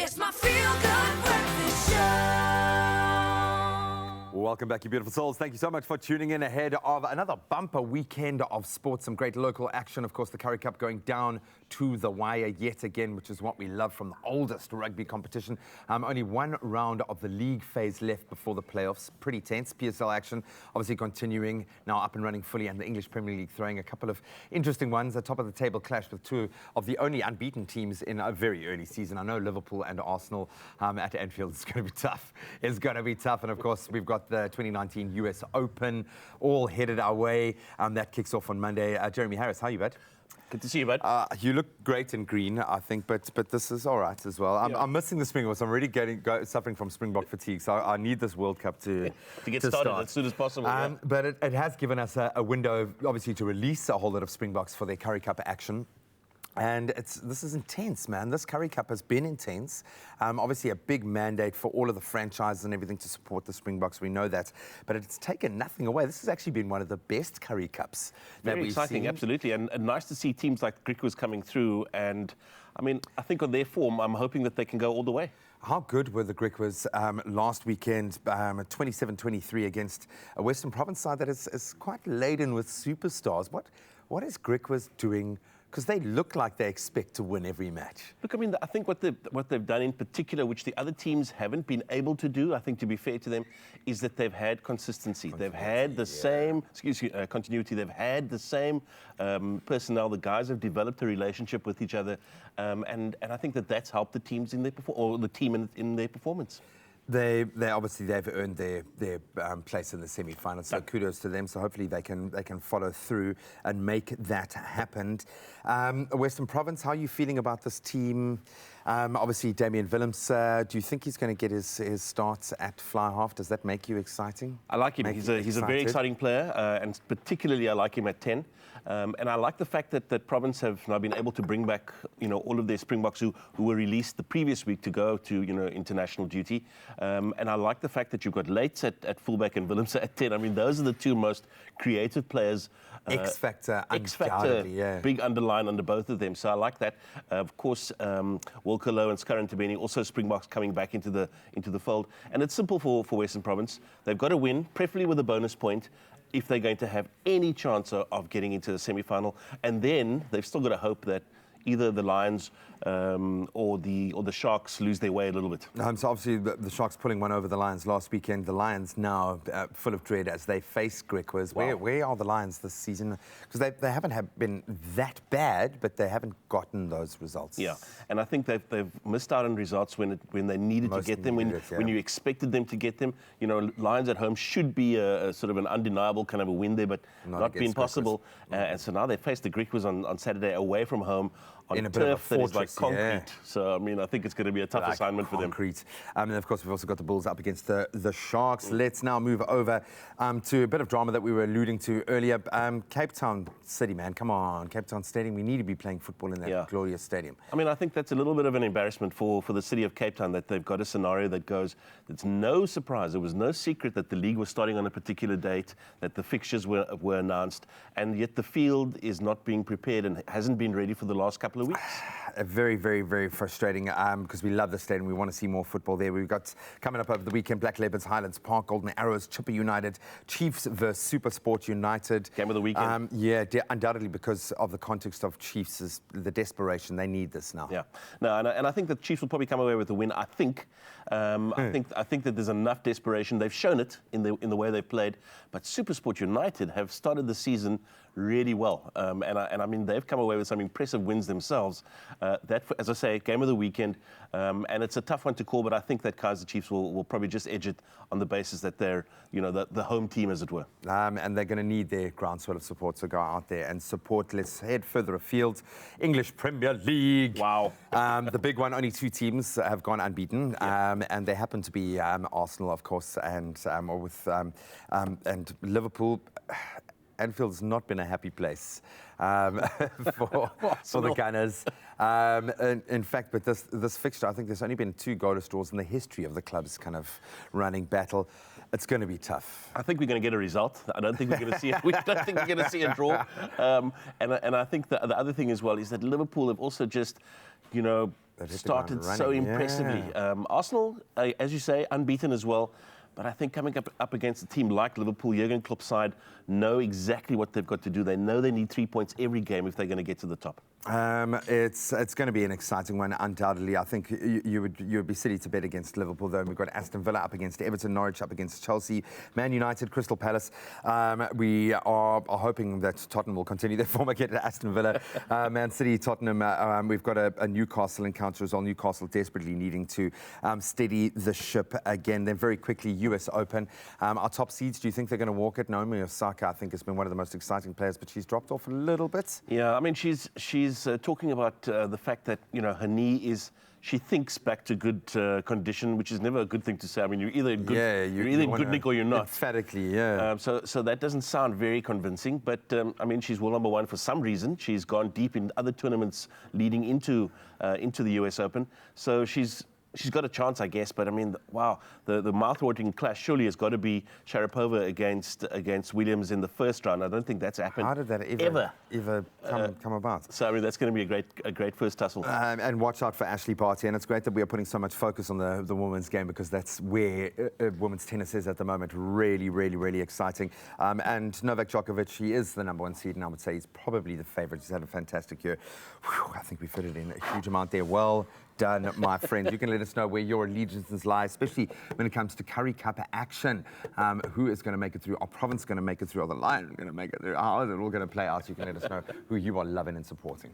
It's my feel-good breakfast show. Welcome back, you beautiful souls. Thank you so much for tuning in ahead of another bumper weekend of sports. Some great local action. Of course, the Currie Cup going down to the wire yet again, which is what we love from the oldest rugby competition. Only one round of the league phase left before the playoffs. Pretty tense. PSL action obviously continuing, now up and running fully, and the English Premier League throwing a couple of interesting ones. The top of the table clash with two of the only unbeaten teams in a very early season. I know Liverpool and Arsenal at Anfield is going to be tough. It's going to be tough. And of course, we've got the 2019 US Open all headed our way. That kicks off on Monday. Jeremy Harris, how are you, bud? Good to see you, bud. You look great in green, I think, but this is all right as well. I'm missing the Springboks. I'm already suffering from Springbok fatigue, so I need this World Cup to get started as soon as possible. But it has given us a window, obviously, to release a whole lot of Springboks for their Currie Cup action. And this is intense, man. This Currie Cup has been intense. Obviously, a big mandate for all of the franchises and everything to support the Springboks. We know that. But it's taken nothing away. This has actually been one of the best Currie Cups that we've exciting, seen. Absolutely. And nice to see teams like Griquas coming through. And, I mean, I think on their form, I'm hoping that they can go all the way. How good were the Griquas last weekend, 27-23 against a Western Province side that is quite laden with superstars? What is Griquas doing? Because they look like they expect to win every match. Look, I mean, I think what they've done in particular, which the other teams haven't been able to do, I think to be fair to them, is that they've had consistency. They've had the same, continuity. They've had the same personnel. The guys have developed a relationship with each other, and I think that's helped the teams in their the team in their performance. They obviously they've earned their place in the semi-final, so kudos to them. So hopefully they can follow through and make that happen. Western Province, how are you feeling about this team? Obviously Damian Willems, do you think he's going to get his starts at fly half? Does that make you exciting? I like him. He's a very exciting player, and particularly I like him at 10. And I like the fact that Province have now been able to bring back, all of their Springboks who were released the previous week to go to, international duty. And I like the fact that you've got Lates at fullback and Willems at 10. I mean, those are the two most creative players. X-factor, yeah. Big underline under both of them. So I like that. Of course, Wilker Lowe and Scarron Tabeni, also Springboks coming back into the fold. And it's simple for Western Province. They've got to win, preferably with a bonus point, if they're going to have any chance of getting into the semi-final. And then they've still got to hope that either the Lions or the Sharks lose their way a little bit. So obviously the Sharks pulling one over the Lions last weekend. The Lions now full of dread as they face Griquas. Wow. Where are the Lions this season? Because they haven't been that bad, but they haven't gotten those results. Yeah, and I think they've missed out on results when they needed to get them, when you expected them to get them. Lions at home should be a sort of an undeniable kind of a win there, but not been possible. And so now they face the Griquas on Saturday away from home, on in a turf bit of a that is like concrete. Yeah. So, I mean, I think it's going to be a tough assignment for them. And of course, we've also got the Bulls up against the Sharks. Let's now move over to a bit of drama that we were alluding to earlier. Cape Town City, man, come on. Cape Town Stadium, we need to be playing football in that glorious stadium. I mean, I think that's a little bit of an embarrassment for the city of Cape Town that they've got a scenario that goes, it's no surprise. It was no secret that the league was starting on a particular date, that the fixtures were announced, and yet the field is not being prepared and hasn't been ready for the last couple of weeks. Very, very, very frustrating because we love the stadium. We want to see more football there. We've got coming up over the weekend, Black Leopards, Highlands Park, Golden Arrows, Chipper United, Chiefs versus Super Sport United. Game of the weekend. Undoubtedly because of the context of Chiefs, the desperation. They need this now. Yeah, no, and I think the Chiefs will probably come away with a win. I think that there's enough desperation. They've shown it in the way they've played. But Super Sport United have started the season really well, and I mean they've come away with some impressive wins themselves. That, as I say, game of the weekend, and it's a tough one to call. But I think that Kaizer Chiefs will probably just edge it on the basis that they're the home team, as it were. And they're going to need their groundswell of support, so go out there and support. Let's head further afield. English Premier League. Wow. The big one. Only two teams have gone unbeaten, and they happen to be Arsenal, of course, and Liverpool. Anfield's not been a happy place for the Gunners. In fact, but this fixture, I think there's only been 2 goalless draws in the history of the club's kind of running battle. It's going to be tough. I think we're going to get a result. I don't think we're going to see it. We don't think we're going to see a draw. And I think the other thing as well is that Liverpool have also just, They've hit the ground started running, so impressively. yeah. Arsenal, as you say, unbeaten as well. But I think coming up against a team like Liverpool, Jurgen Klopp's side know exactly what they've got to do. They know they need 3 points every game if they're going to get to the top. It's going to be an exciting one, undoubtedly. I think you would be silly to bet against Liverpool, though. We've got Aston Villa up against Everton, Norwich up against Chelsea, Man United, Crystal Palace. We are hoping that Tottenham will continue their form against Aston Villa. Man City, Tottenham. We've got a Newcastle encounter as well. Newcastle desperately needing to steady the ship again. Then very quickly, US Open. Our top seeds, do you think they're going to walk it? Naomi Osaka, I think, has been one of the most exciting players, but she's dropped off a little bit. Yeah, I mean, she's talking about the fact that, her knee is, she thinks, back to good condition, which is never a good thing to say. I mean, you're either in good nick or you're not. Emphatically, yeah. So that doesn't sound very convincing, but I mean, she's world number one for some reason. She's gone deep in other tournaments leading into the US Open. So she's got a chance, I guess, but I mean, wow, the mouth-watering clash surely has got to be Sharapova against Williams in the first round. I don't think that's happened. How did that ever come about? So I mean, that's going to be a great first tussle. And watch out for Ashley Barty, and it's great that we are putting so much focus on the women's game, because that's where women's tennis is at the moment. Really, really, really exciting. And Novak Djokovic, he is the number one seed, and I would say he's probably the favourite. He's had a fantastic year. Whew, I think we fitted in a huge amount there. Well done, my friends. You can let us know where your allegiances lie, especially when it comes to Curry Cup action. Who is going to make it through? Are Province going to make it through? Are the Lions going to make it through? How is it all going to play out? You can let us know who you are loving and supporting.